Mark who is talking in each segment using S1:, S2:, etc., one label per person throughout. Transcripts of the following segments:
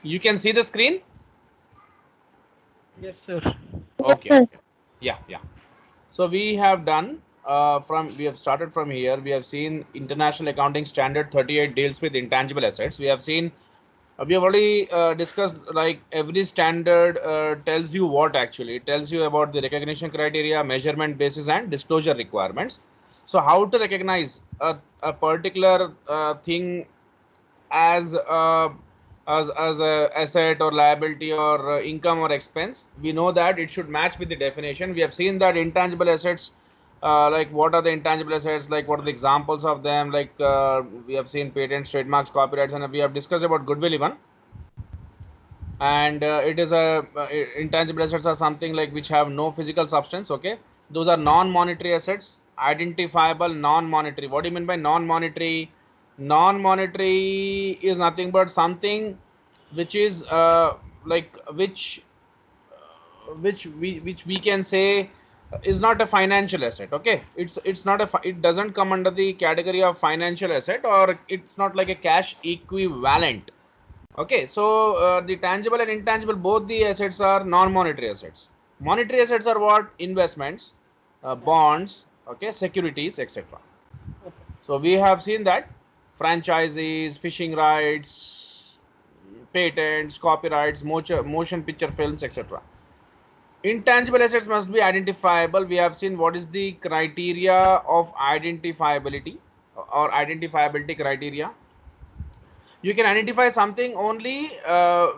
S1: You can see the screen?
S2: Yes, sir.
S1: Okay, okay. Yeah, yeah. So we have done we have started from here. We have seen International Accounting Standard 38 deals with intangible assets. We have seen, we have already discussed like every standard tells you what actually. It tells you about the recognition criteria, measurement basis, and disclosure requirements. So how to recognize a particular thing as as a asset or liability or income or expense, we know that it should match with the definition. We have seen that intangible assets, like what are the intangible assets, like what are the examples of them, like we have seen patents, trademarks, copyrights, and we have discussed about goodwill even. And it is a intangible assets are something like which have no physical substance. Okay, those are non-monetary assets, identifiable non-monetary. What do you mean by non-monetary? Non-monetary is nothing but something which is like which we can say is not a financial asset. Okay, it's not it doesn't come under the category of financial asset, or it's not like a cash equivalent. Okay, so the tangible and intangible, both the assets are non-monetary assets. Monetary assets are what? Investments, bonds, okay, securities, etc. So we have seen that franchises, fishing rights, patents, copyrights, motion picture films, etc. Intangible assets must be identifiable. We have seen what is the criteria of identifiability or identifiability criteria. You can identify something only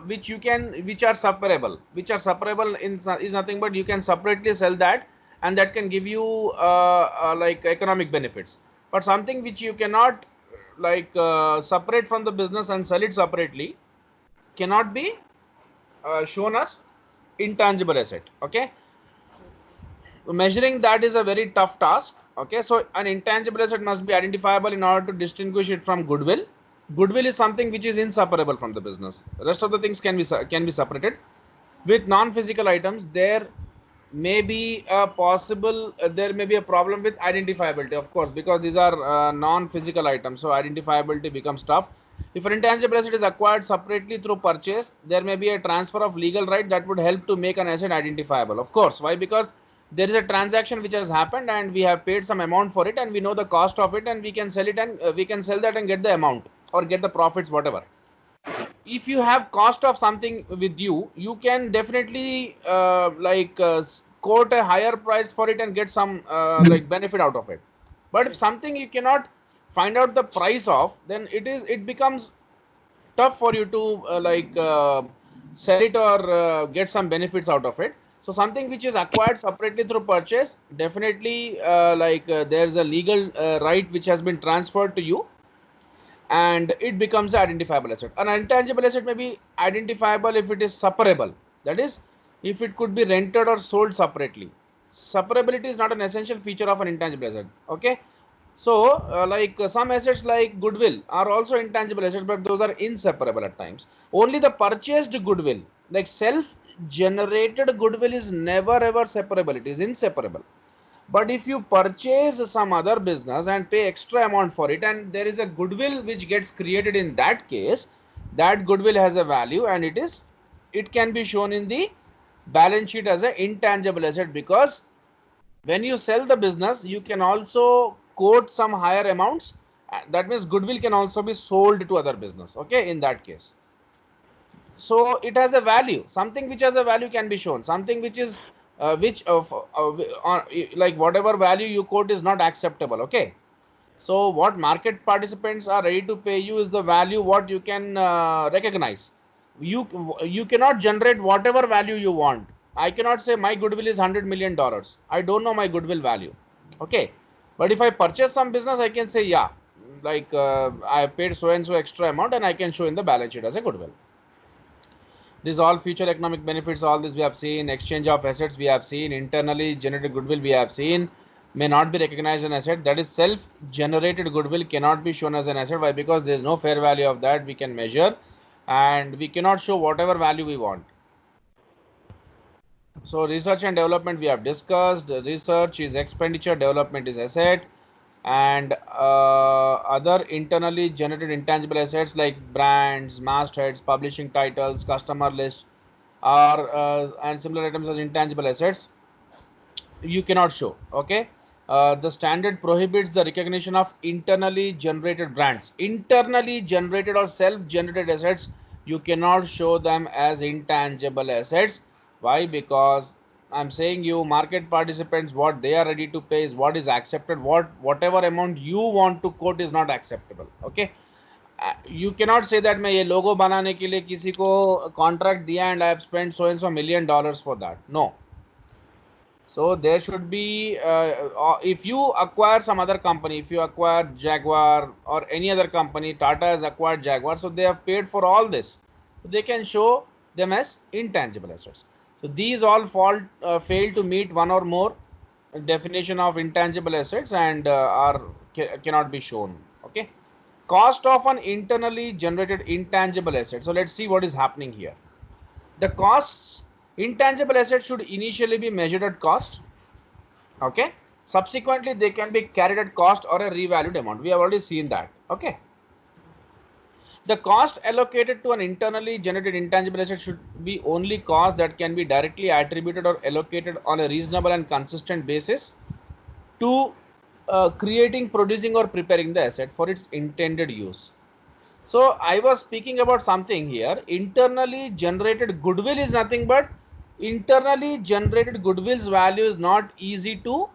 S1: which are separable. Which are separable is nothing but you can separately sell that, and that can give you like economic benefits. But something which you cannot like separate from the business and sell it separately cannot be shown as intangible asset. Okay, measuring that is a very tough task. Okay, so an intangible asset must be identifiable in order to distinguish it from goodwill. Goodwill is something which is inseparable from the business. The rest of the things can be separated. With non-physical items, there may be a problem with identifiability, of course, because these are non-physical items, so identifiability becomes tough. If an intangible asset is acquired separately through purchase, there may be a transfer of legal right that would help to make an asset identifiable. Of course, why? Because there is a transaction which has happened and we have paid some amount for it and we know the cost of it, and we can sell it, and we can sell that and get the amount or get the profits, whatever. If you have cost of something with you, you can definitely quote a higher price for it and get some like benefit out of it. But if something you cannot find out the price of, then it becomes tough for you to sell it or get some benefits out of it. So something which is acquired separately through purchase, definitely there's a legal right which has been transferred to you, and it becomes an identifiable asset. An intangible asset may be identifiable if it is separable. That is, if it could be rented or sold separately. Separability is not an essential feature of an intangible asset. Okay, so some assets like goodwill are also intangible assets, but those are inseparable at times. Only the purchased goodwill, like self-generated goodwill, is never ever separable. It is inseparable. But if you purchase some other business and pay extra amount for it, and there is a goodwill which gets created in that case, that goodwill has a value, and it can be shown in the balance sheet as an intangible asset, because when you sell the business, you can also quote some higher amounts. That means goodwill can also be sold to other business. Okay, in that case, so it has a value. Something which has a value can be shown. Something which is which of like whatever value you quote is not acceptable. Okay, so what market participants are ready to pay you is the value what you can recognize. You cannot generate whatever value you want. I cannot say my goodwill is $100 million. I don't know my goodwill value. Okay, but if I purchase some business, I can say, yeah, I paid so and so extra amount, and I can show in the balance sheet as a goodwill. This all future economic benefits, all this we have seen. Exchange of assets we have seen. Internally generated goodwill we have seen. May not be recognized as an asset. That is, self generated goodwill cannot be shown as an asset. Why? Because there is no fair value of that we can measure, and we cannot show whatever value we want. So research and development we have discussed. Research is expenditure, development is asset, and other internally generated intangible assets like brands, mastheads, publishing titles, customer list, are and similar items as intangible assets, you cannot show. Okay. The standard prohibits the recognition of internally generated brands. Internally generated or self-generated assets, you cannot show them as intangible assets. Why? Because I'm saying you market participants, what they are ready to pay is what is accepted. Whatever amount you want to quote is not acceptable. Okay. You cannot say that मैं ये logo बनाने के लिए किसी को contract दिया and I have spent so and so $1 million for that. No. So there should be, if you acquire some other company, if you acquire Jaguar or any other company, Tata has acquired Jaguar, so they have paid for all this. So they can show them as intangible assets. So these all fail to meet one or more definition of intangible assets and cannot be shown. Okay. Cost of an internally generated intangible asset. So let's see what is happening here. The costs, intangible assets should initially be measured at cost. Okay. Subsequently, they can be carried at cost or a revalued amount. We have already seen that. Okay. The cost allocated to an internally generated intangible asset should be only cost that can be directly attributed or allocated on a reasonable and consistent basis to creating, producing, or preparing the asset for its intended use. So I was speaking about something here. Internally generated goodwill is nothing but internally generated goodwill's value is not easy to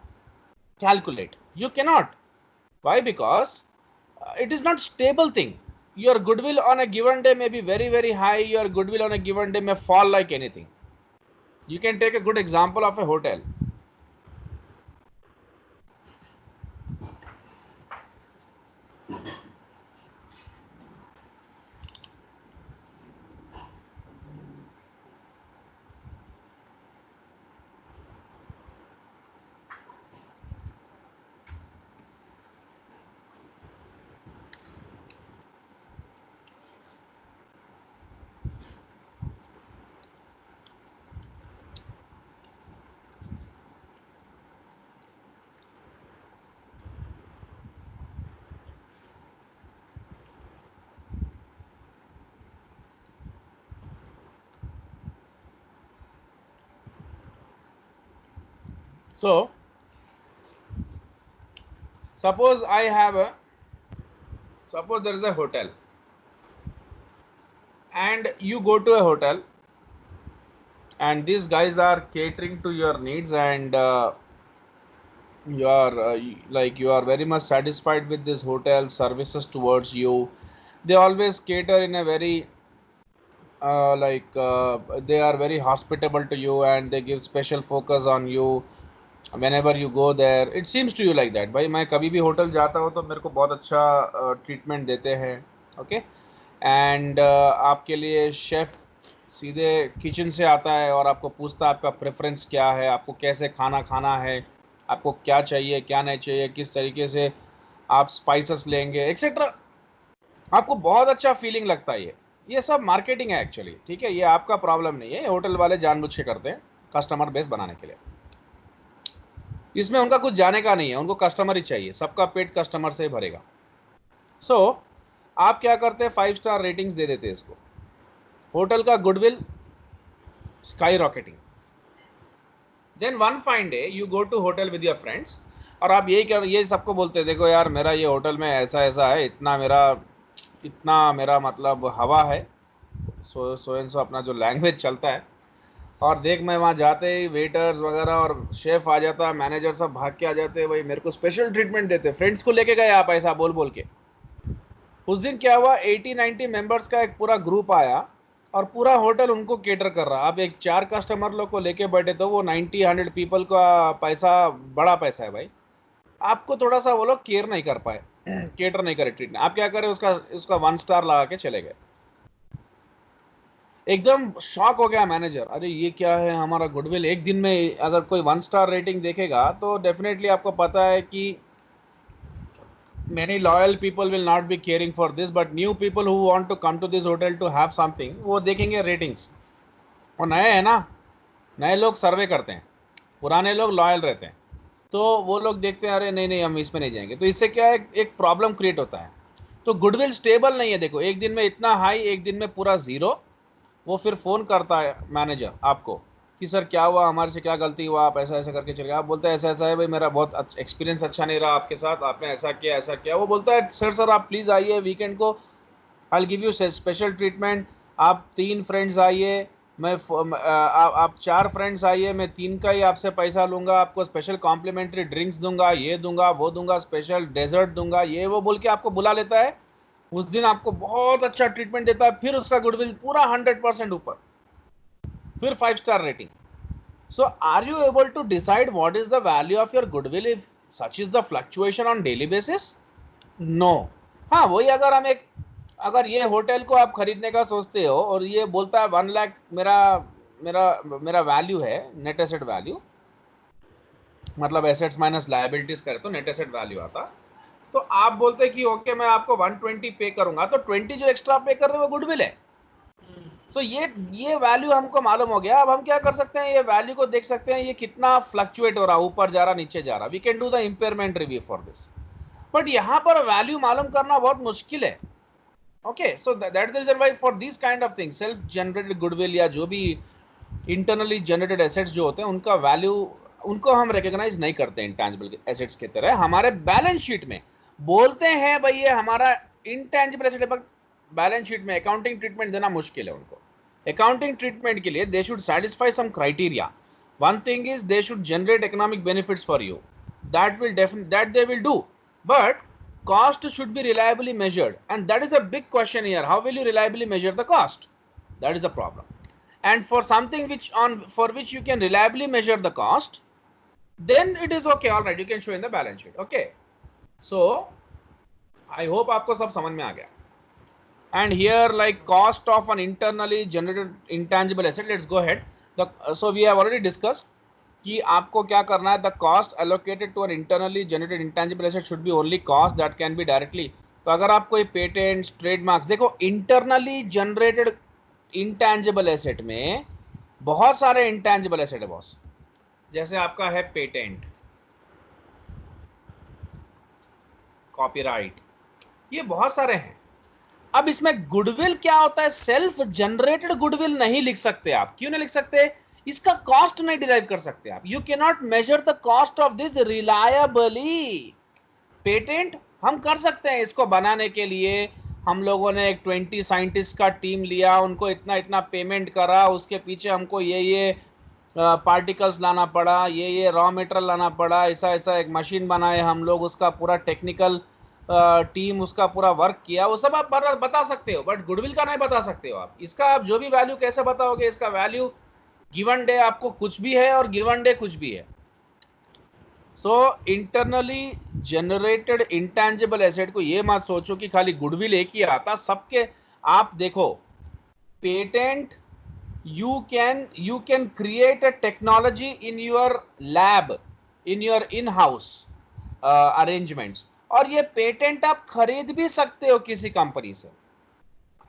S1: calculate. You cannot. Why? Because it is not stable thing. Your goodwill on a given day may be very, very high. Your goodwill on a given day may fall like anything. You can take a good example of a hotel. So suppose there is a hotel and you go to a hotel and these guys are catering to your needs and you are very much satisfied with this hotel services towards you. They always cater in a very they are very hospitable to you and they give special focus on you whenever you go there. It seems to you like that. भाई मैं कभी भी hotel जाता हूँ तो मेरे को बहुत अच्छा ट्रीटमेंट देते हैं. ओके. एंड आपके लिए शेफ सीधे किचन से आता है और आपको पूछता है आपका प्रेफरेंस क्या है, आपको कैसे खाना खाना है, आपको क्या चाहिए क्या नहीं चाहिए, किस तरीके से आप स्पाइसेस लेंगे एक्सेट्रा. आपको बहुत अच्छा फीलिंग लगता है. ये सब मार्केटिंग है एक्चुअली. ठीक है. ये आपका प्रॉब्लम नहीं है. होटल वाले जानबूझ के करते हैं कस्टमर बेस बनाने के लिए. इसमें उनका कुछ जाने का नहीं है. उनको कस्टमर ही चाहिए. सबका पेट कस्टमर से भरेगा. सो आप क्या करते हैं, 5 स्टार रेटिंग्स दे देते हैं इसको. होटल का goodwill skyrocketing. Then one fine day you go to hotel with your friends और आप ये सबको बोलते हैं देखो यार मेरा ये होटल में ऐसा ऐसा है, इतना मेरा मतलब हवा है, सो एंड सो अपना जो लैंग्वेज चलता है. और देख मैं वहाँ जाते ही वेटर्स वगैरह और शेफ आ जाता है, मैनेजर सब भाग के आ जाते हैं, भाई मेरे को स्पेशल ट्रीटमेंट देते. फ्रेंड्स को लेके गए आप ऐसा बोल बोल के. उस दिन क्या हुआ, 80-90 मेंबर्स का एक पूरा ग्रुप आया और पूरा होटल उनको केटर कर रहा. आप एक 4 कस्टमर लोग को लेके बैठे तो वो 90-100 पीपल का पैसा बड़ा पैसा है भाई. आपको थोड़ा सा वो लोग केयर नहीं कर पाए, केटर नहीं करे ट्रीटमेंट. आप क्या करें, उसका 1 स्टार लगा के चले गए. एकदम शॉक हो गया मैनेजर. अरे ये क्या है, हमारा गुडविल. एक दिन में अगर कोई 1 स्टार रेटिंग देखेगा तो डेफिनेटली आपको पता है कि many loyal people will not be caring for this, but new people who want to come to this hotel to have something वो देखेंगे रेटिंग्स. और नए हैं ना, नए लोग सर्वे करते हैं, पुराने लोग लॉयल रहते हैं. तो वो लोग देखते हैं अरे नहीं नहीं हम इसमें नहीं जाएंगे, तो इससे क्या है, एक प्रॉब्लम क्रिएट होता है। तो गुडविल स्टेबल नहीं है। देखो एक दिन में इतना हाई, एक दिन में पूरा जीरो। वो फिर फोन करता है मैनेजर आपको कि सर क्या हुआ, हमारे से क्या गलती हुआ, आप ऐसा ऐसा करके चले गए। आप बोलते हैं ऐसा ऐसा है भाई, मेरा बहुत एक्सपीरियंस अच्छा नहीं रहा आपके साथ, आपने ऐसा किया ऐसा किया। वो बोलता है सर आप प्लीज़ आइए वीकेंड को, I give you special treatment. आप 3 फ्रेंड्स आइए, आप 4 फ्रेंड्स आइए, मैं 3 का ही आपसे पैसा लूंगा, आपको स्पेशल कॉम्प्लीमेंट्री ड्रिंक्स दूंगा, ये दूंगा वो दूंगा, स्पेशल डेजर्ट दूंगा, ये वो बोल के आपको बुला लेता है। उस दिन आपको बहुत अच्छा ट्रीटमेंट देता है, फिर उसका गुडविल पूरा 100% ऊपर, फिर 5 star rating. So are you able to decide what is the value of your goodwill if such is the fluctuation on daily basis? No. हाँ वही, अगर ये होटल को आप खरीदने का सोचते हो और ये बोलता है 1 लाख मेरा मेरा मेरा वैल्यू है, नेट एसेट वैल्यू, मतलब एसेट्स माइनस लायबिलिटीज करे तो नेट एसेट वैल्यू आता, तो आप बोलते कि ओके मैं आपको 120 पे करूंगा, तो 20 जो एक्स्ट्रा पे कर रहे हो वो गुडविल है। सो ये वैल्यू हमको मालूम हो गया। अब हम क्या कर सकते हैं, ये वैल्यू को देख सकते हैं ये कितना फ्लक्चुएट हो रहा है, ऊपर जा रहा नीचे जा रहा। We can do the impairment review for this, but यहाँ पर वैल्यू मालूम करना बहुत मुश्किल है। Okay, so that's the reason why for this kind of thing, self generated goodwill या जो भी इंटरनली जनरेटेड एसेट्स जो होते हैं उनका वैल्यू, उनको हम रिकॉग्नाइज नहीं करते इंटेंजिबल एसेट्स की तरह। हमारे बैलेंस शीट में बोलते हैं भाई ये हमारा इंटेंजिबल एसेट है, पर बैलेंस शीट में अकाउंटिंग ट्रीटमेंट देना मुश्किल है उनको। अकाउंटिंग ट्रीटमेंट के लिए they should satisfy some criteria. One thing is they should generate economic benefits for you, that they will do, but cost should be reliably measured, and that is a big question here. How will you reliably measure the cost? That is the problem. And for something for which you can reliably measure the cost, then it is okay, all right, you can show in the balance sheet. Okay, so I hope आपको सब समझ में आ गया। And here like cost of an internally generated intangible asset, let's go ahead. So we have already discussed कि आपको क्या करना है, the cost allocated to an internally generated intangible asset should be only cost that can be directly. तो अगर आप कोई patents trademarks, देखो इंटरनली जनरेटेड इंटेंजिबल एसेट में बहुत सारे इंटेंजिबल एसेट है बॉस। जैसे आपका है पेटेंट, कॉपीराइट, ये बहुत सारे हैं। अब इसमें गुडविल क्या होता है, सेल्फ जनरेटेड गुडविल नहीं लिख सकते आप। क्यों नहीं लिख सकते? इसका कॉस्ट नहीं डिराइव कर सकते आप। You can not measure the cost of this reliably. Patent हम कर सकते हैं, इसको बनाने के लिए हम लोगों ने एक 20 साइंटिस्ट का टीम लिया, उनको इतना इतना पेमेंट करा, उसके पीछे हमको ये पार्टिकल्स लाना पड़ा, ये रॉ मटेरियल लाना पड़ा, ऐसा ऐसा एक मशीन बनाए हम लोग, उसका पूरा टेक्निकल टीम उसका पूरा वर्क किया, वो सब आप बता सकते हो, बट गुडविल का नहीं बता सकते हो आप। इसका आप जो भी वैल्यू कैसे बताओगे? इसका वैल्यू गिवन डे आपको कुछ भी है और गिवन डे कुछ भी है। सो इंटरनली जनरेटेड इंटेंजिबल एसेट को ये मत सोचो कि खाली गुडविल एक ही आता सबके। आप देखो patent, you can create a technology in your lab, in your in-house arrangements, और ये पेटेंट आप खरीद भी सकते हो किसी कंपनी से।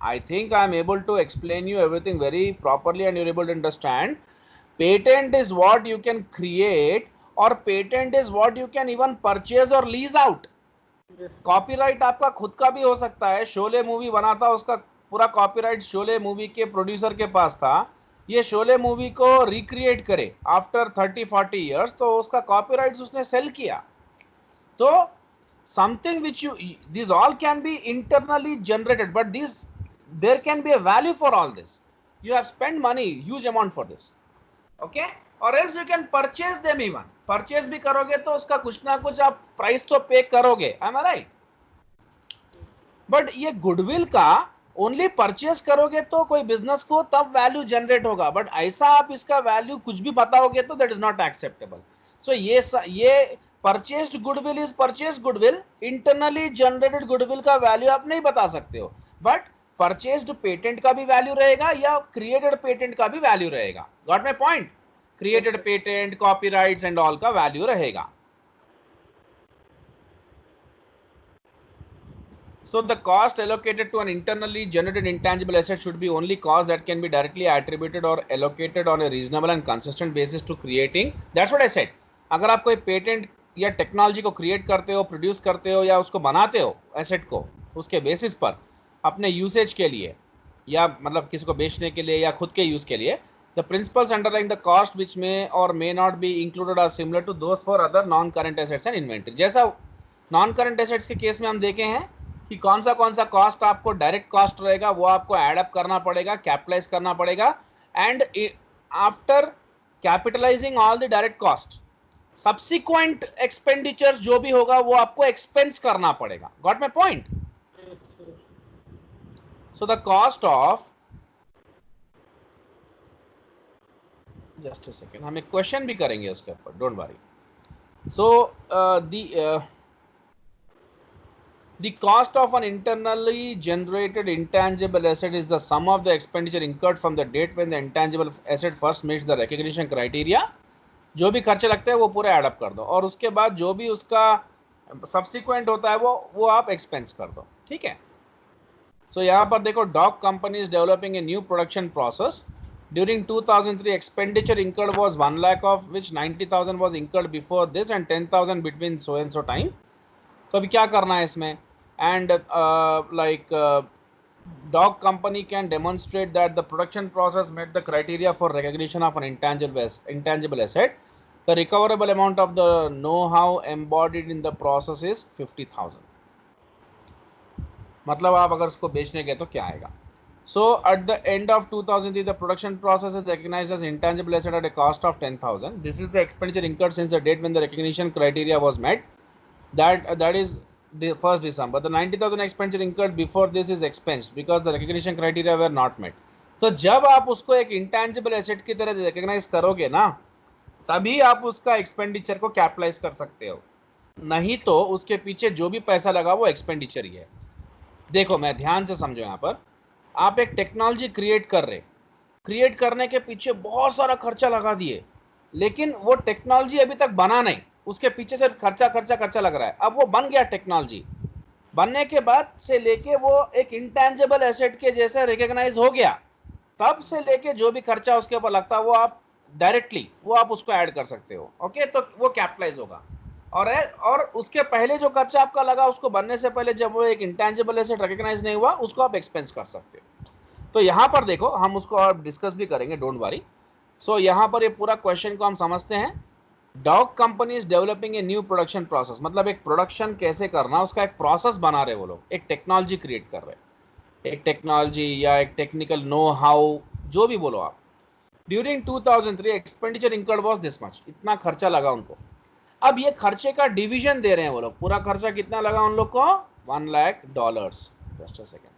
S1: I think I am able to explain you everything very properly and you're able to understand. Patent is what you can create, और patent is what you can even purchase or lease out. Copyright आपका खुद का भी हो सकता है। Sholay movie बना था, उसका पूरा कॉपीराइट शोले मूवी के प्रोड्यूसर के पास था। ये शोले मूवी को रिक्रिएट करे आफ्टर 30-40 इयर्स, तो उसका कॉपीराइट्स उसने सेल किया। तो something which you, this all can be internally generated, but this there can be a value for all this. You have spend money, huge amount for this, okay, or else you can purchase them. Even purchase भी करोगे तो उसका कुछ ना कुछ आप price तो पे करोगे, am I right? बट ये गुडविल का ओनली परचेज करोगे तो कोई बिजनेस को तब वैल्यू जनरेट होगा, बट ऐसा आप इसका वैल्यू कुछ भी बताओगे तो दैट इज नॉट एक्सेप्टेबल। सो ये purchased goodwill is purchase goodwill. Internally generated goodwill का वैल्यू आप नहीं बता सकते हो, बट परचेज्ड पेटेंट का भी वैल्यू रहेगा या क्रिएटेड पेटेंट का भी वैल्यू रहेगा। Got my point? Created patent, copyrights and all का वैल्यू रहेगा। So the cost allocated to an internally generated intangible asset should be only cost that can be directly attributed or allocated on a reasonable and consistent basis to creating. That's what I said. अगर आप कोई patent या technology को create करते हो, produce करते हो या उसको बनाते हो एसेट को, उसके बेसिस पर अपने यूसेज के लिए या मतलब किसी को बेचने के लिए या खुद के यूज के लिए, the principles underlying the cost which may or may not be included are similar to those for other non current assets and inventory. जैसा नॉन करंट एसेट्स के केस में हम देखे हैं कि कौन सा कॉस्ट आपको डायरेक्ट कॉस्ट रहेगा, वो आपको एडअप करना पड़ेगा, कैपिटलाइज करना पड़ेगा, and after capitalising all the direct cost, subsequent expenditures जो भी होगा वो आपको एक्सपेंस करना पड़ेगा। Got my point? So the cost of, just a second, हम एक क्वेश्चन भी करेंगे उसके ऊपर, don't worry. So the cost of an internally generated intangible asset is the sum of the expenditure incurred from the date when the intangible asset first meets the recognition criteria। जो भी खर्चे लगते हैं वो पूरे एडअप कर दो और उसके बाद जो भी उसका सब्सिक्वेंट होता है वो आप एक्सपेंस कर दो, ठीक है। सो यहाँ पर देखो, dog company is developing a new production process. During 2003 expenditure incurred was 1 lakh of which 90,000 was incurred before this and 10,000 between so and so time। तो अभी क्या करना है इसमें, and dog company can demonstrate that the production process met the criteria for recognition of an intangible asset। The recoverable amount of the know-how embodied in the process is 50,000। मतलब आप अगर उसको बेचने गए तो क्या आएगा। So at the end of 2003 the production process is recognized as intangible asset at a cost of 10,000। This is the expenditure incurred since the date when the recognition criteria was met, that is the 1st December। The 90,000 expenditure incurred before this is expensed because the recognition criteria were not met। तो जब आप उसको एक intangible asset की तरह recognise करोगे ना, तभी आप उसका एक्सपेंडिचर को कैपिटलाइज कर सकते हो, नहीं तो उसके पीछे जो भी पैसा लगा वो एक्सपेंडिचर ही है। देखो मैं ध्यान से समझो, यहाँ पर आप एक टेक्नोलॉजी क्रिएट कर रहे, क्रिएट करने के पीछे बहुत सारा खर्चा लगा दिए, लेकिन वो टेक्नोलॉजी अभी तक बना नहीं, उसके पीछे से खर्चा खर्चा खर्चा लग रहा है। अब वो बन गया, टेक्नोलॉजी बनने के बाद से लेके वो एक इंटेंजिबल एसेट के जैसे रिकॉग्नाइज हो गया, तब से लेके जो भी खर्चा उसके ऊपर लगता है वो आप डायरेक्टली वो आप उसको ऐड कर सकते हो। ओके, तो वो कैपिटलाइज होगा। और उसके पहले जो खर्चा आपका लगा उसको बनने से पहले, जब वो एक इंटेंजिबल एसेट रिकॉग्नाइज नहीं हुआ, उसको आप एक्सपेंस कर सकते हो। तो यहाँ पर देखो, हम उसको और डिस्कस भी करेंगे, डोंट वरी। सो यहाँ पर ये पूरा क्वेश्चन को हम समझते हैं। Dog company is developing a new production process, मतलब एक प्रोडक्शन कैसे करना उसका एक प्रोसेस बना रहे वो लोग, एक टेक्नोलॉजी क्रिएट कर रहे, एक टेक्नोलॉजी या एक टेक्निकल नो हाउ, जो भी बोलो आप। During 2003 expenditure incurred was this much, इतना खर्चा लगा उनको। अब ये खर्चे का डिवीजन दे रहे हैं वो लोग, पूरा खर्चा कितना लगा उन लोग को, $1 लाख। जस्ट अ सेकेंड,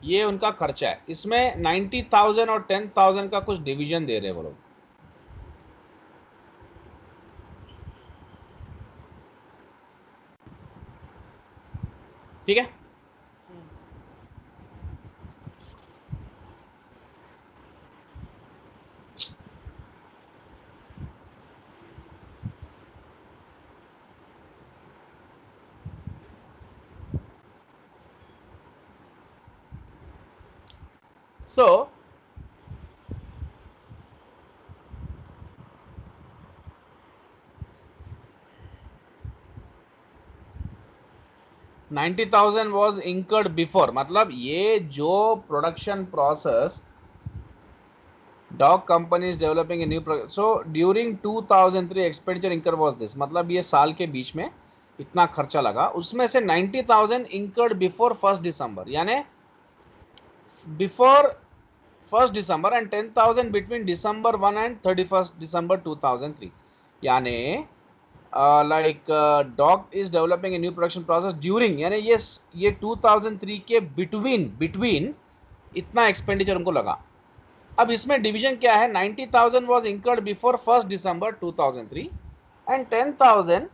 S1: ये उनका खर्चा है, इसमें 90,000 और 10,000 का कुछ डिवीजन दे रहे हैं वो लोग, ठीक है। सो 90,000 वॉज इंकर्ड बिफोर, मतलब ये जो production process dog company is developing a new, so during 2003 expenditure इंकर वॉज दिस, मतलब ये साल के बीच में इतना खर्चा लगा, उसमें से 90,000 इंकर्ड बिफोर 1st दिसंबर, यानी before 1st December and 10,000 between December 1 and 31st December 2003। यानी like dog is developing a new production process during, यानी ये 2003 के बिटवीन इतना एक्सपेंडिचर उनको लगा। अब इसमें डिवीजन क्या है, 90,000 was incurred before 1st December 2003 and 10,000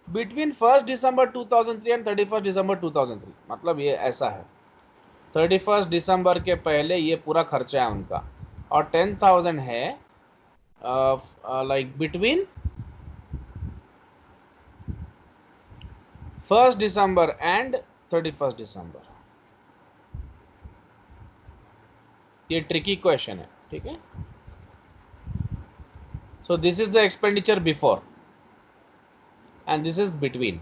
S1: between 1st December 2003 and 31st December 2003। मतलब ये ऐसा है, 31st दिसंबर के पहले ये पूरा खर्चा है उनका, और 10,000 है like between 1st December and 31 दिसंबर। ये ट्रिकी क्वेश्चन है, ठीक है। So this is the expenditure before and this is between.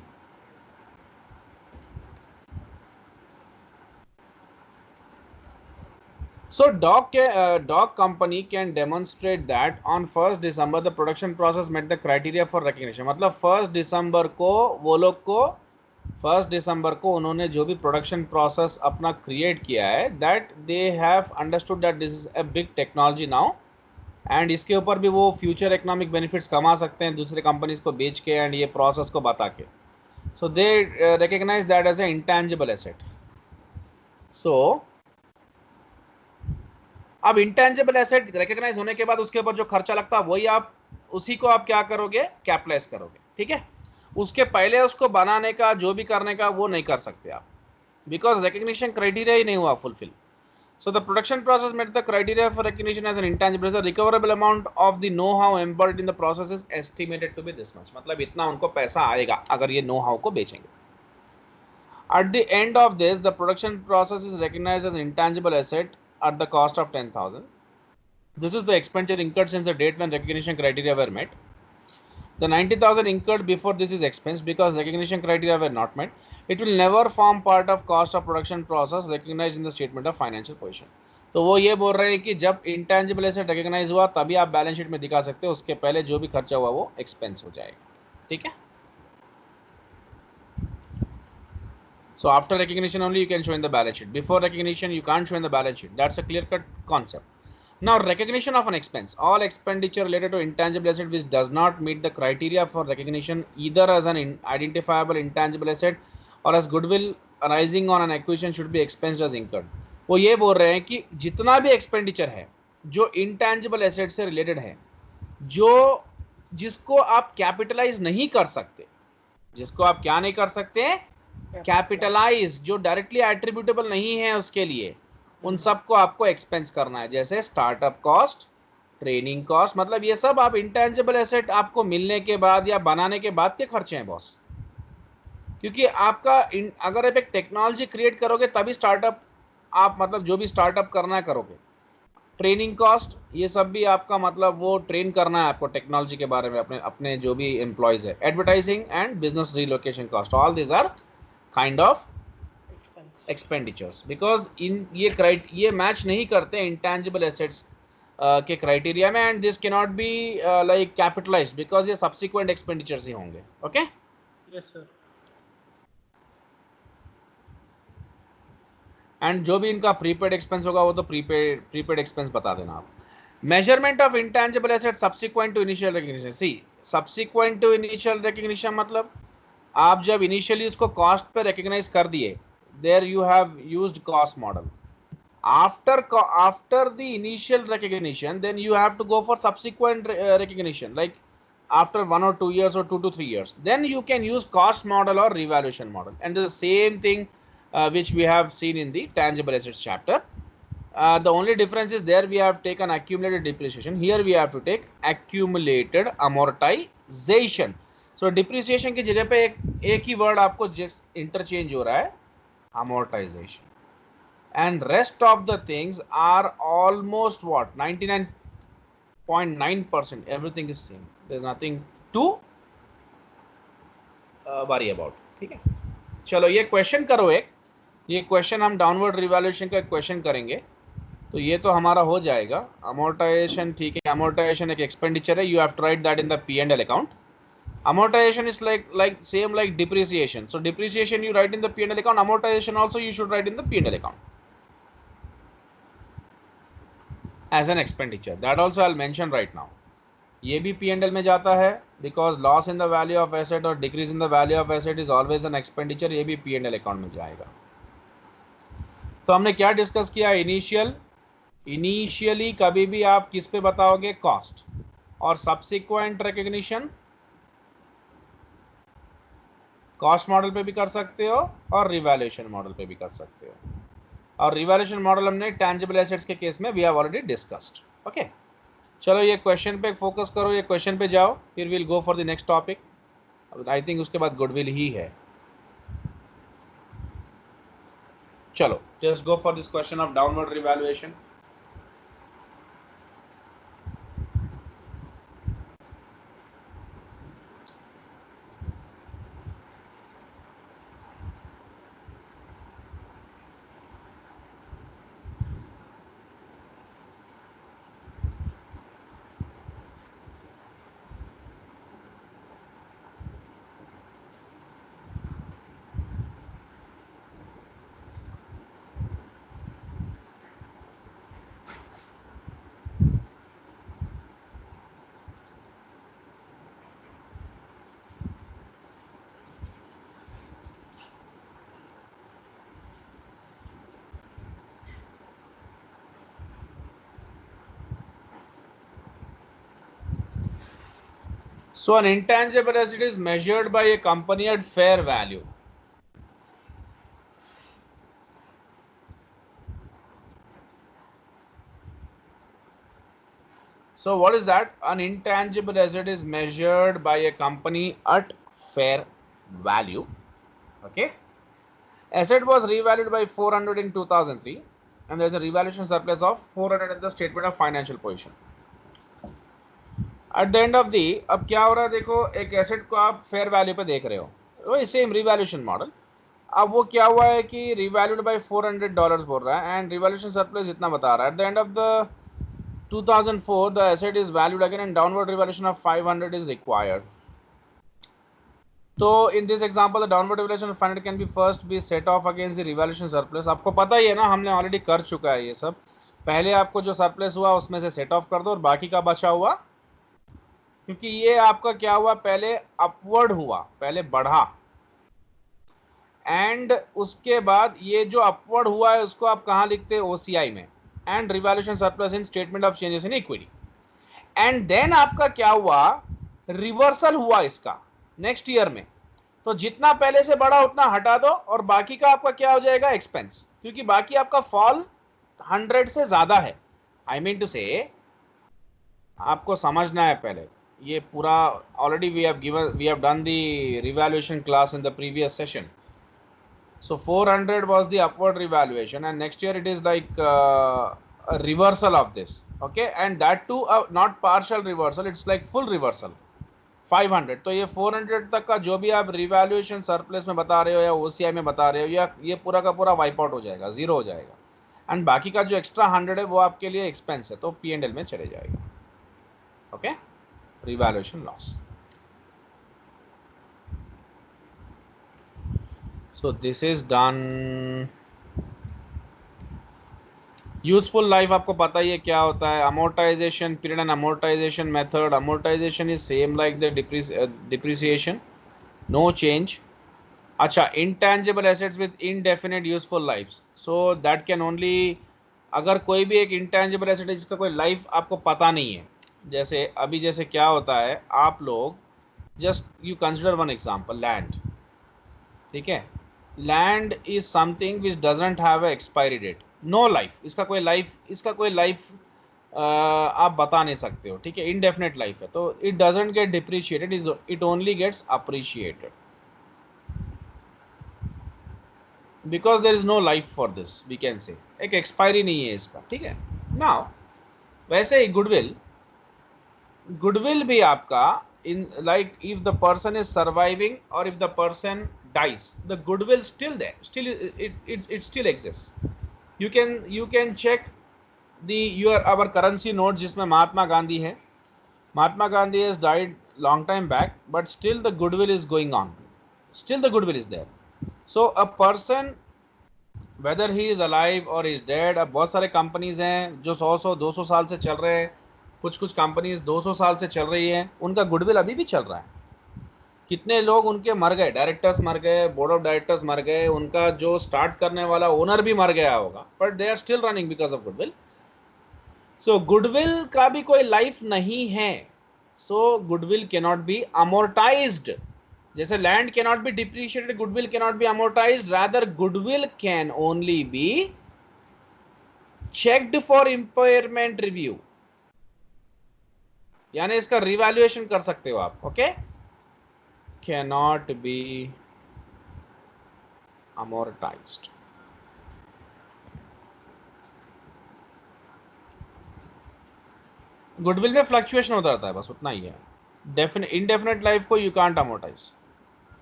S1: So dog company can demonstrate that on 1st December the production process met the criteria for recognition। मतलब 1st December को वो लोग को 1st December को उन्होंने जो भी production process अपना क्रिएट किया है, that they have understood that this is a big technology now, and इसके ऊपर भी वो फ्यूचर इकोनॉमिक बेनिफिट्स कमा सकते हैं दूसरे कंपनीज को बेच के एंड ये प्रोसेस को बता के। So they recognize that as a intangible asset. So अब इंटेंजिबल एसेट रिकग्नाइज होने के बाद उसके ऊपर जो खर्चा लगता है वही आप उसी को आप क्या करोगे, कैपिटलाइज करोगे, ठीक है। उसके पहले उसको बनाने का जो भी करने का वो नहीं कर सकते आप, बिकॉज रिकग्निशन क्राइटेरिया ही नहीं हुआ fulfil. So the production process met the criteria for recognition as an intangible asset. Recoverable amount of the know how embedded in the process is estimated to be this much. मतलब इतना उनको पैसा आएगा अगर ये नो हाउ को बेचेंगे। At the end of this, the production process is recognized as intangible asset at the cost of 10,000. This is the expenditure incurred since the date when recognition criteria were met. The 90,000 incurred before this is expense because recognition criteria were not met. It will never form part of cost of production process recognized in the statement of financial position. तो वो ये बोल रहे हैं कि जब intangible asset recognise हुआ तभी आप बैलेंस शीट में दिखा सकते हो, उसके पहले जो भी खर्चा हुआ वो एक्सपेंस हो जाएगा, ठीक है। So after recognition only you can show in the balance sheet. Before recognition you can't show in the balance sheet. That's a clear-cut concept. Now recognition of an expense. All expenditure related to intangible asset which does not meet the criteria for recognition either as an identifiable intangible asset or as goodwill arising on an acquisition should be expensed as incurred. वो ये बोल रहे हैं कि जितना भी expenditure है जो इंटेंजिबल एसेट से रिलेटेड है, जो जिसको आप कैपिटलाइज नहीं कर सकते, जिसको आप क्या नहीं कर सकते, कैपिटलाइज, जो डायरेक्टली एट्रीब्यूटेबल नहीं है उसके लिए, उन सबको आपको एक्सपेंस करना है। जैसे स्टार्टअप कॉस्ट, ट्रेनिंग कॉस्ट, मतलब ये सब आप इंटेंजिबल एसेट आपको मिलने के बाद या बनाने के बाद के खर्चे हैं बॉस। क्योंकि आपका अगर आप एक टेक्नोलॉजी क्रिएट करोगे तभी स्टार्टअप आप मतलब जो भी स्टार्टअप करना है करोगे। ट्रेनिंग कॉस्ट ये सब भी आपका मतलब वो ट्रेन करना है आपको टेक्नोलॉजी के बारे में अपने जो भी एम्प्लॉयज है। Advertising and business relocation cost, all this are kind of expenditures, because ये मैच नहीं करते इंटेंजिबल एसेट्स के क्राइटेरिया में, and this can not be like capitalised because ये सब्सिक्वेंट एक्सपेंडिचर्स ही होंगे। Okay,
S2: yes sir.
S1: एंड जो भी इनका प्रीपेड एक्सपेंस होगा वो तो प्रीपेड एक्सपेंस बता देना आप। Measurement of intangible asset subsequent to initial recognition. See, subsequent to initial recognition मतलब आप जब इनिशियली उसको कॉस्ट पे रिकग्नाइज कर दिए, there you have used cost model. after the initial recognition then you have to go for subsequent recognition, like after 1 or 2 years or 2 to 3 years, then you can use cost model or revaluation model, and the same thing which we have seen in the tangible assets chapter. The only difference is there we have taken accumulated depreciation, here we have to take accumulated amortization. So depreciation की जगह पे एक ही word आपको interchange हो रहा है, amortization, and rest of the things are almost what 99.9% everything is same, there's nothing to worry about, ठीक है। चलो ये क्वेश्चन करो, एक ये क्वेश्चन हम डाउनवर्ड रिवैल्यूएशन का क्वेश्चन करेंगे, तो ये तो हमारा हो जाएगा। अमोर्टाइजेशन, ठीक है, अमोर्टाइजेशन एक एक्सपेंडिचर है, you have to write that in the P&L account. Amortization is like same like depreciation, so depreciation you write in the P&L account, amortization also you should write in the P&L account as an expenditure, that also I'll mention right now. ये भी P&L में जाता है because loss in the value of asset or decrease in the value of asset is always an expenditure, ये भी P&L account में जाएगा। तो हमने क्या डिस्कस किया, इनिशियली कभी भी आप किस पे बताओगे, कॉस्ट, और सब्सिक्वेंट रिकग्निशन कॉस्ट मॉडल पे भी कर सकते हो और रिवैल्यूएशन मॉडल पे भी कर सकते हो, और रिवैल्यूएशन मॉडल हमने टैंजिबल एसेट्स के केस में we have already discussed. Okay, चलो ये क्वेश्चन पे फोकस करो, ये क्वेश्चन पे जाओ, फिर will go for the next topic. I think उसके बाद गुडविल ही है। चलो just go for this question of downward revaluation. So an intangible asset is measured by a company at fair value. So what is that? An intangible asset is measured by a company at fair value. Okay. Asset was revalued by 400 in 2003 and there is a revaluation surplus of 400 in the statement of financial position. At the end of the, अब क्या हो रहा है देखो, एक asset को आप fair value पे देख रहे हो, वही सेम रिवैल्यूएशन मॉडल. अब वो क्या हुआ है कि रिवैल्यूड बाय $400 बोल रहा है एंड रिवैल्यूएशन सरप्लस इतना बता रहा है. At the end of the 2004 the asset is valued again and downward revaluation of 500 is required. तो in this example the downward revaluation of 500 can be first be set off against the revaluation surplus. आपको पता ही है ना, हमने already कर चुका है ये सब. पहले आपको जो सरप्लस हुआ उसमें से सेट ऑफ कर दो और बाकी का बचा हुआ, क्योंकि ये आपका क्या हुआ, पहले अपवर्ड हुआ, पहले बढ़ा एंड उसके बाद ये जो अपवर्ड हुआ है उसको आप कहाँ लिखते हैं, ओसीआई में, and revaluation surplus in statement of changes in equity. And then आपका क्या हुआ, रिवर्सल हुआ इसका नेक्स्ट ईयर में. तो जितना पहले से बढ़ा उतना हटा दो और बाकी का आपका क्या हो जाएगा, एक्सपेंस, क्योंकि बाकी आपका फॉल 100 से ज्यादा है. आई मीन टू से आपको समझना है पहले ये पूरा, already we have done the revaluation class in the previous session. So 400 was the upward revaluation and next year it is like a reversal of this, okay, and that too not partial reversal, it's like full reversal 500. तो ये 400 तक का जो भी आप revaluation surplus में बता रहे हो या ओसीआई में बता रहे हो, या ये पूरा का पूरा वाइप आउट हो जाएगा, जीरो हो जाएगा, एंड बाकी का जो एक्स्ट्रा 100 है वो आपके लिए एक्सपेंस है, तो P&L में चले जाएगा. Okay, revaluation loss. So this is done. Useful life आपको पता ही है क्या होता है, amortization period and amortization method. Amortization is same like the depreciation, no change. अच्छा, intangible assets with indefinite useful life, so that can only, अगर कोई भी एक इंटेंजिबल एसेट है जिसका कोई लाइफ आपको पता नहीं है, जैसे अभी जैसे क्या होता है, आप लोग just you consider one example, land. ठीक है, land is something which doesn't have expiry date, no life, इसका कोई लाइफ आप बता नहीं सकते हो. ठीक है, इनडेफिनेट लाइफ है, तो it doesn't get depreciated, it only gets appreciated because there is no life for this, we can say एक एक्सपायरी नहीं है इसका. ठीक है, नाउ वैसे ही गुडविल भी आपका, in like if the person is surviving or if the person dies, the goodwill still there, still it still exists. You can check our currency note जिसमें महात्मा गांधी है. Mahatma Gandhi has died long time back, but still the goodwill is going on, still the goodwill is there. So a person whether he is alive or is dead, अब बहुत सारे companies हैं जो 100-200 साल से चल रहे हैं, कुछ कंपनीज 200 साल से चल रही है, उनका गुडविल अभी भी चल रहा है. कितने लोग उनके मर गए, डायरेक्टर्स मर गए, बोर्ड ऑफ डायरेक्टर्स मर गए, उनका जो स्टार्ट करने वाला ओनर भी मर गया होगा, but they are still running because of goodwill. So goodwill का भी कोई लाइफ नहीं है, so goodwill can not be amortized. जैसे land can not be depreciated, goodwill can not be amortized, rather goodwill can only be checked for impairment review, यानी इसका revaluation कर सकते हो आप. Okay, can not be amortized. Goodwill में fluctuation होता रहता है, बस उतना ही है। डेफिनेट इनडेफिनेट लाइफ को यू कांट अमोर्टाइज।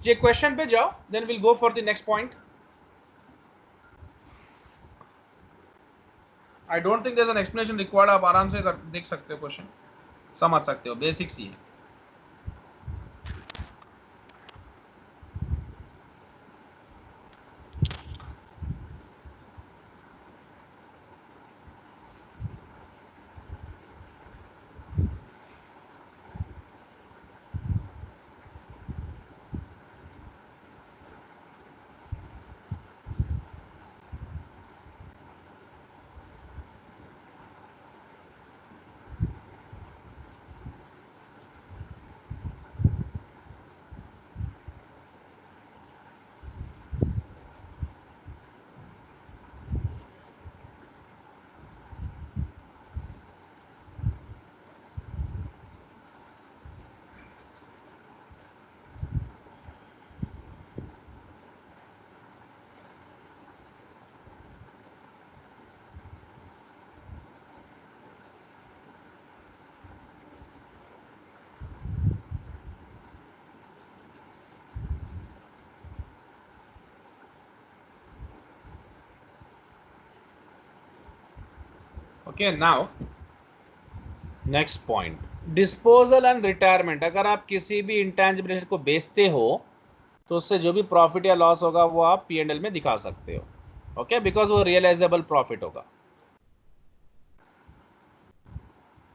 S1: ये क्वेश्चन पे जाओ, then will go for the next point. I don't think there is an explanation required, आप आराम से देख सकते हो, क्वेश्चन समझ सकते हो, बेसिक्स ही है। Okay, now next point, disposal and retirement. अगर आप किसी भी इंटेंजिबल एसेट को बेचते हो तो उससे जो भी प्रॉफिट या लॉस होगा वो आप P&L में दिखा सकते हो, ओके, बिकॉज वो रियलाइजेबल प्रॉफिट होगा।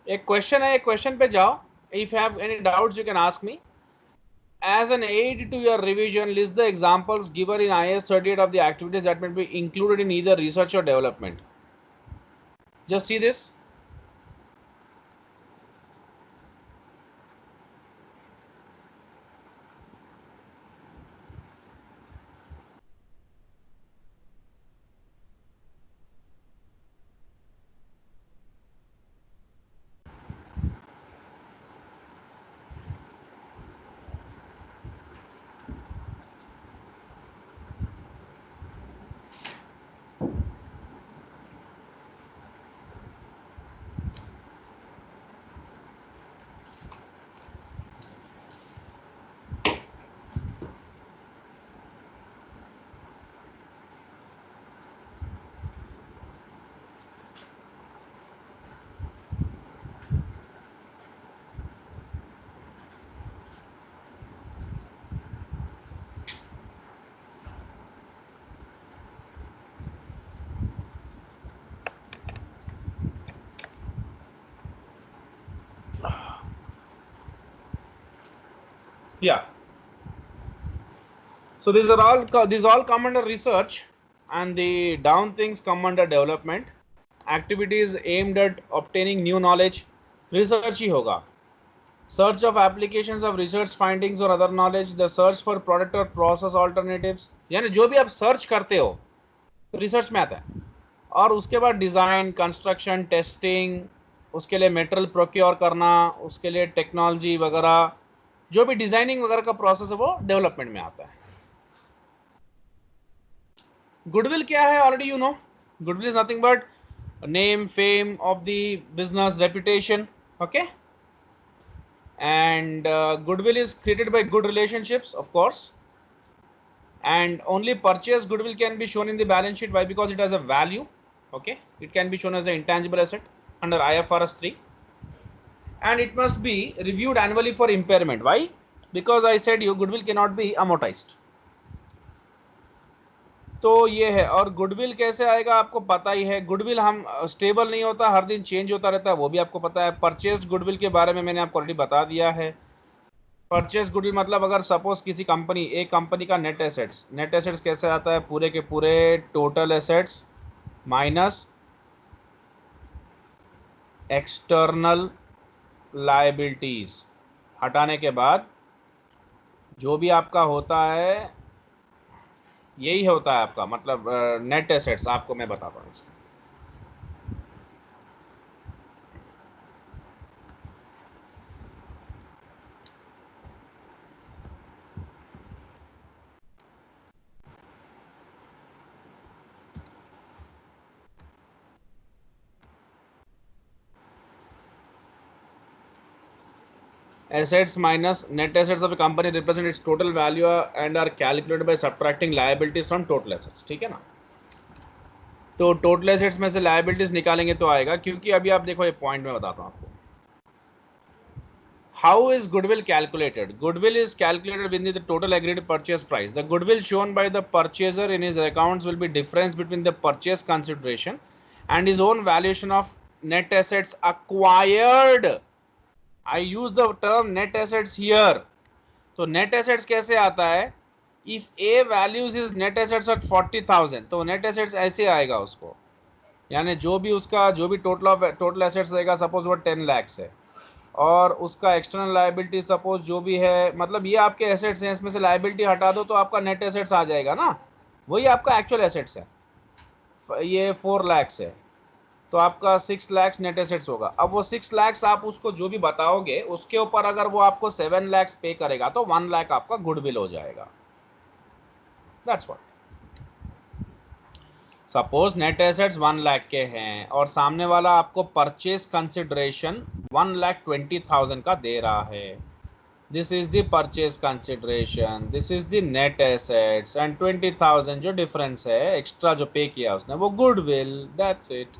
S1: एक क्वेश्चन है, एक क्वेश्चन पे जाओ। If you have any doubts you can ask me. As an aid to your revision, list the examples given in IS 38 of the activities that may be included in either research or development. Just see this. Yeah. So these all come under research, and the down things come under development. Activities aimed at obtaining new knowledge, research ही होगा. Search of applications of research findings or other knowledge, the search for product or process alternatives, यानी जो भी आप search करते हो research में आता है। और उसके बाद डिज़ाइन, कंस्ट्रक्शन, टेस्टिंग, उसके लिए मटेरियल प्रोक्योर करना, उसके लिए टेक्नोलॉजी वगैरह, जो भी डिजाइनिंग वगैरह का प्रोसेस है वो डेवलपमेंट में आता है। गुडविल क्या है, already you know. Goodwill is nothing but name, fame of the business, reputation, okay. And goodwill is created by good relationships, of course, and only purchase goodwill can be shown in the balance sheet. Why? Because it has a value, okay. It can be shown as an intangible asset under IFRS 3, and it must be reviewed annually for impairment. Why? Because I said you goodwill cannot be amortized. तो ये है। और goodwill कैसे आएगा आपको पता ही है। गुडविल हम स्टेबल नहीं होता, हर दिन चेंज होता रहता है, वो भी आपको पता है। परचेस्ड गुडविल के बारे में मैंने आपको ऑलरेडी बता दिया है। परचेज गुडविल मतलब अगर सपोज किसी कंपनी, एक कंपनी का नेट एसेट्स कैसे आता है, पूरे के पूरे total assets minus external liabilities हटाने के बाद जो भी आपका होता है यही होता है आपका, मतलब नेट एसेट्स। आपको मैं बताता हूँ। assets minus net assets of a company represent its total value and are calculated by subtracting liabilities from total assets. ठीक है ना, तो टोटल एसेट्स में से लायबिलिटीज निकालेंगे तो आएगा, क्योंकि अभी आप देखो ये पॉइंट में बताता हूँ आपको. How is goodwill calculated? Goodwill is calculated within the total agreed purchase price. The goodwill shown by the purchaser in his accounts will be difference between the purchase consideration and his own valuation of net assets acquired. I use the term net assets here. तो net assets कैसे आता है? If A values his net assets at 40,000, तो net assets ऐसे आएगा उसको, यानी जो भी उसका जो भी टोटल एसेट्स रहेगा, सपोज वो 10 लाख है, और उसका एक्सटर्नल लायबिलिटी सपोज जो भी है, मतलब ये आपके एसेट्स हैं, इसमें से लायबिलिटी हटा दो तो आपका नेट एसेट्स आ जाएगा ना, वही आपका एक्चुअल एसेट्स है. ये 4 लाख है तो आपका 6 लाख नेट एसेट्स होगा. अब वो 6 लाख आप उसको जो भी बताओगे उसके ऊपर अगर वो आपको 7 लाख पे करेगा तो 1 लाख आपका गुडविल हो जाएगा. That's what. Suppose net assets 1 lakh के हैं और सामने वाला आपको परचेज कंसिडरेशन 1,20,000 का दे रहा है. This is the purchase consideration, this is the net assets, and 20,000 जो डिफरेंस है एक्स्ट्रा जो पे किया उसने वो गुडविल. That's it.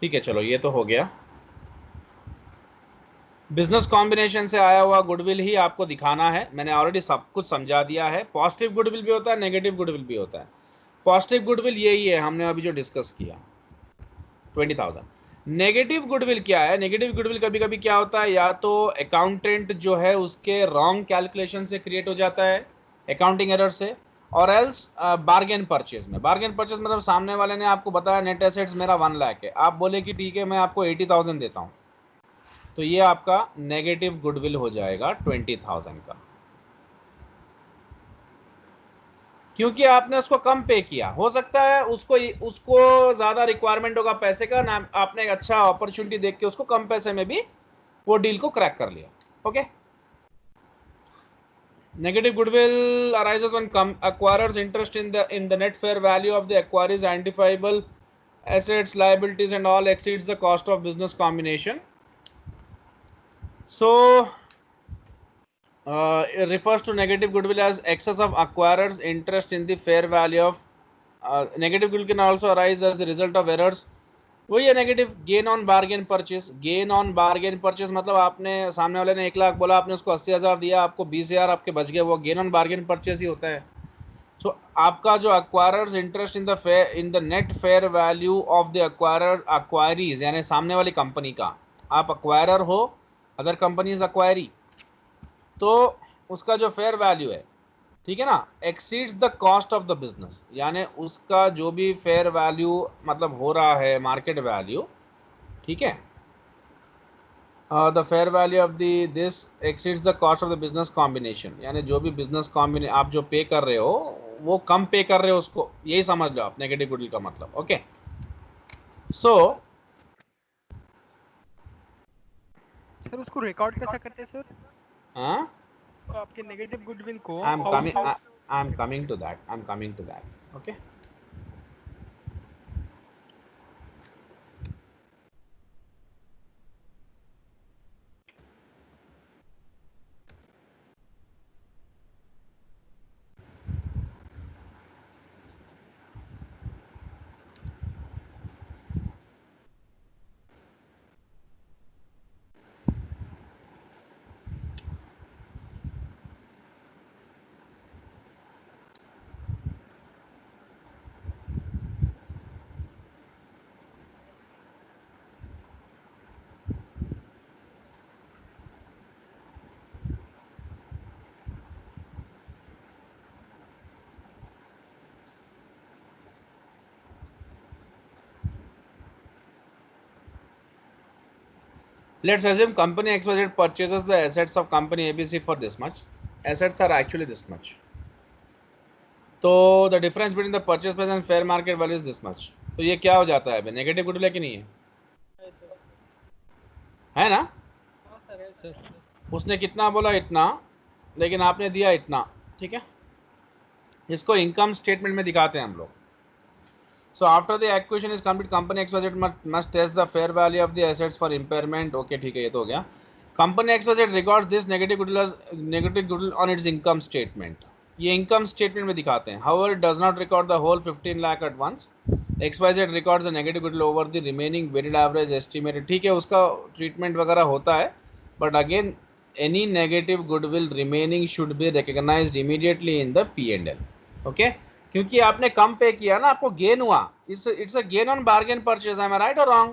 S1: ठीक है, चलो ये तो हो गया. बिजनेस कॉम्बिनेशन से आया हुआ गुडविल ही आपको दिखाना है. मैंने ऑलरेडी सब कुछ समझा दिया है. पॉजिटिव गुडविल भी होता है, नेगेटिव गुडविल भी होता है. पॉजिटिव गुडविल यही है हमने अभी जो डिस्कस किया, 20,000. नेगेटिव गुडविल क्या है? नेगेटिव गुडविल कभी कभी क्या होता है, या तो अकाउंटेंट जो है उसके रॉन्ग कैलकुलेशन से क्रिएट हो जाता है, अकाउंटिंग एरर से, और एल्स बार्गेन परचेज में. बार्गेन परचेज मतलब सामने वाले ने आपको बताया नेट एसेट्स मेरा 1 लाख है, आप बोले कि ठीक है मैं आपको 80,000 देता हूँ, तो ये आपका नेगेटिव गुडविल हो जाएगा 20,000 का, क्योंकि आपने उसको कम पे किया. हो सकता है उसको ज्यादा रिक्वायरमेंट होगा पैसे का ना, आपने एक अच्छा अपॉर्चुनिटी देख के उसको कम पैसे में भी वो डील को क्रैक कर लिया. Okay. Negative goodwill arises when acquirer's interest in the net fair value of the acquirer's identifiable assets, liabilities, and all exceeds the cost of business combination. So it refers to negative goodwill as excess of acquirer's interest in the fair value of negative goodwill can also arise as the result of errors. वही है negative. Gain on bargain purchase. Gain on bargain purchase मतलब आपने सामने वाले ने 1 लाख बोला, आपने उसको 80,000 दिया, आपको 20,000 आपके बच गए, वो गेन ऑन बार्गेन परचेस ही होता है. सो आपका जो acquirer's interest in the net fair value of the acquiree's, यानी सामने वाली कंपनी का, आप अक्वायरर हो, अदर कंपनी इज अक्वायरी, तो उसका जो फेयर वैल्यू है, ठीक है ना, exceeds the cost of the business, यानी उसका जो भी फेयर वैल्यू मतलब हो रहा है मार्केट वैल्यू, ठीक है, the fair value of this exceeds the cost of the business combination, यानी जो भी बिजनेस कॉम्बिने आप जो पे कर रहे हो वो कम पे कर रहे हो उसको, यही समझ लो आप नेगेटिव गुडविल का मतलब. ओके. सो
S2: सर उसको रिकॉर्ड कैसा करते हैं सर?
S1: हाँ,
S2: तो आपके नेगेटिव गुडविल को
S1: I am coming to that. Okay. Let's assume company XYZ purchases the assets of company ABC for this much. Assets are actually this much. तो the difference between the purchase price and fair market value is this much. तो ये क्या हो जाता है अभी? Negative goodwill है कि नहीं है? है ना?
S2: हाँ सर, है सर.
S1: उसने कितना बोला? इतना, लेकिन आपने दिया इतना. ठीक है, इसको इनकम स्टेटमेंट में दिखाते हैं हम लोग. So after the acquisition is complete, company XYZ must test the fair value of the assets for impairment. Okay, ठीक है, ये तो हो गया. Company XYZ records this negative goodwill on its income statement. ये income statement में दिखाते हैं. However, it does not record the whole 15 lakh at once. XYZ records the negative goodwill over the remaining weighted average estimated. ठीक है, उसका treatment वगैरह होता है. But again, any negative goodwill remaining should be recognized immediately in the P&L. Okay. क्योंकि आपने कम पे किया ना, आपको गेन हुआ. It's a gain on bargain purchase. I am right और रॉन्ग?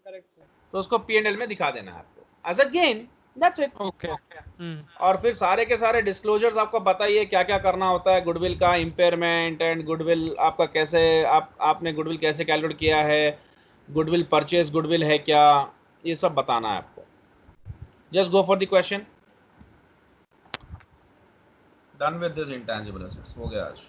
S2: करेक्ट.
S1: तो उसको P&L में दिखा देना है आपको as a gain. That's it.
S2: Okay.
S1: और फिर सारे के सारे डिस्क्लोजर्स आपको बताइए क्या क्या करना होता है गुडविल का, इम्पेयरमेंट एंड गुडविल आपका कैसे, आपने गुडविल कैसे कैलकुलेट किया है, गुडविल परचेज गुडविल है क्या, ये सब बताना है आपको. Just go for the question. Done with this intangible assets. हो गया आज.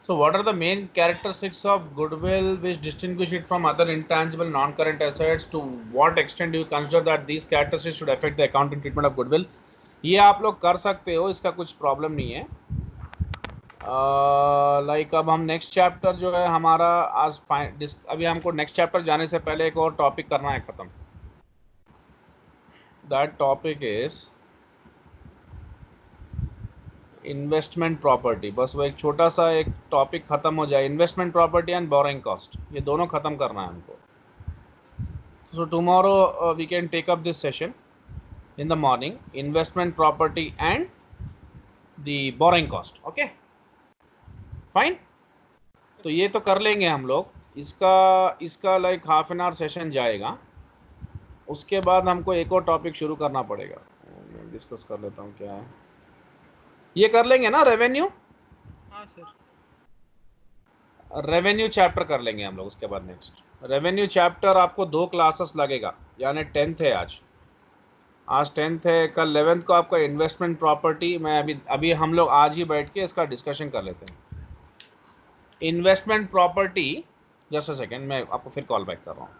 S1: So what are the main characteristics of goodwill which distinguish it from other intangible non-current assets? To what extent do you consider that these characteristics should affect the accounting treatment of goodwill? ये आप लोग कर सकते हो, इसका कुछ problem नहीं है. लाइक अब हम नेक्स्ट चैप्टर जो है हमारा आज अभी हमको नेक्स्ट चैप्टर जाने से पहले एक और टॉपिक करना है ख़त्म. That topic is investment property. बस वो एक छोटा सा एक टॉपिक खत्म हो जाए. Investment property and borrowing cost, ये दोनों खत्म करना है हमको. So tomorrow we can take up this session in the morning. Investment property and the borrowing cost. Okay fine. तो ये तो कर लेंगे हम लोग. इसका like half an hour session जाएगा. उसके बाद हमको एक और टॉपिक शुरू करना पड़ेगा. मैं डिस्कस कर लेता हूँ क्या है. ये कर लेंगे ना रेवेन्यू.
S2: हाँ सर.
S1: रेवेन्यू चैप्टर कर लेंगे हम लोग. उसके बाद नेक्स्ट रेवेन्यू चैप्टर आपको 2 क्लासेस लगेगा. यानी 10th है आज 10th है. कल 11th को आपका इन्वेस्टमेंट प्रॉपर्टी. मैं अभी हम लोग आज ही बैठ के इसका डिस्कशन कर लेते हैं. Investment property. Just a second, मैं आपको फिर कॉल बैक कर रहा हूँ.